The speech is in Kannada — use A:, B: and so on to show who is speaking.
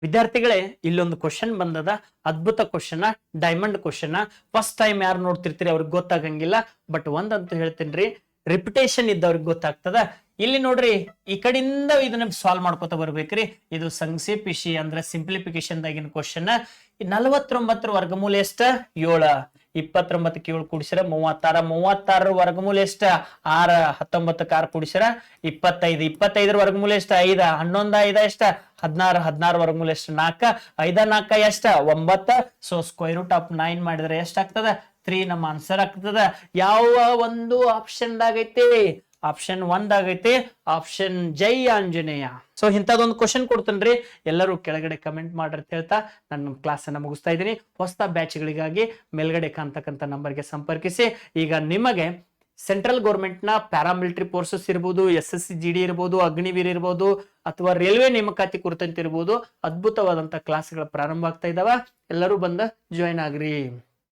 A: ವಿದ್ಯಾರ್ಥಿಗಳೇ ಇಲ್ಲೊಂದು ಕ್ವಶನ್ ಬಂದದ, ಅದ್ಭುತ question, diamond question. First time ಯಾರು ನೋಡ್ತಿರ್ತೀರಿ ಅವ್ರಿಗೆ ಗೊತ್ತಾಗಂಗಿಲ್ಲ, ಬಟ್ ಒಂದಂತೂ ಹೇಳ್ತೇನ್ರಿ, ರಿಪಿಟೇಷನ್ ಇದ್ದವ್ರಿಗೆ ಗೊತ್ತಾಗ್ತದ. ಇಲ್ಲಿ ನೋಡ್ರಿ, ಈ ಕಡೆಯಿಂದ ಇದನ್ನ ಸಾಲ್ವ್ ಮಾಡ್ಕೊತ ಬರ್ಬೇಕ್ರಿ. ಇದು ಸಂಕ್ಷೇಪಿಸಿ ಅಂದ್ರೆ ಸಿಂಪ್ಲಿಫಿಕೇಶನ್ ದಾಗಿನ ಕ್ವಶನ್. 49 ವರ್ಗಮೂಲ ಎಷ್ಟ? 7. 29ಕ್ಕೆ 7 ಕೂಡಿಸಿರ 36. 36 ವರ್ಗಮೂಲ ಎಷ್ಟ? 6. 19ಕ್ಕೆ 6 ಕೂಡಿಸಿರ 25. 25 ವರ್ಗಮೂಲ ಎಷ್ಟ? 5. 11 5 ಎಷ್ಟ? 16. 16 ವರ್ಗಮೂಲ ಎಷ್ಟ? 4. 5 4 ಎಷ್ಟ? 9. ಸೊ ಸ್ಕ್ವೇರ್ ರೂಟ್ ಆಫ್ 9 ಮಾಡಿದ್ರೆ ಎಷ್ಟ ಆಗ್ತದ? 3. ನಮ್ಮ ಆನ್ಸರ್ ಆಗ್ತದ. ಯಾವ ಒಂದು ಆಪ್ಷನ್ ದಾಗೈತಿ? ಆಪ್ಷನ್ 1 ದಾಗೈತಿ, ಆಪ್ಷನ್ ಜೈ ಆಂಜನೇಯ. ಸೊ ಇಂಥದೊಂದು ಕ್ವಶನ್ ಕೊಡ್ತೇನ್ರಿ, ಎಲ್ಲರೂ ಕೆಳಗಡೆ ಕಮೆಂಟ್ ಮಾಡ್ರಿ ಅಂತ ಹೇಳ್ತಾ ನನ್ನ ಕ್ಲಾಸ್ ಅನ್ನ ಮುಗಿಸ್ತಾ ಇದ್ದೀನಿ. ಹೊಸ ಬ್ಯಾಚ್ ಗಳಿಗಾಗಿ ಮೇಲ್ಗಡೆ ಕಾಣ್ತಕ್ಕಂಥ ನಂಬರ್ಗೆ ಸಂಪರ್ಕಿಸಿ. ಈಗ ನಿಮಗೆ ಸೆಂಟ್ರಲ್ ಗೌರ್ಮೆಂಟ್ ನ ಪ್ಯಾರಾಮಿಲಿಟರಿ ಫೋರ್ಸಸ್ ಇರ್ಬೋದು, SSC GD ಇರ್ಬೋದು, ಅಗ್ನಿವೀರ್ ಇರ್ಬೋದು, ಅಥವಾ ರೈಲ್ವೆ ನೇಮಕಾತಿ ಕುರಿತಂತೆ ಇರ್ಬೋದು, ಅದ್ಭುತವಾದಂತ ಕ್ಲಾಸ್ಗಳು ಪ್ರಾರಂಭ ಆಗ್ತಾ ಇದಾವ. ಎಲ್ಲರೂ ಬಂದ ಜಾಯಿನ್ ಆಗ್ರಿ.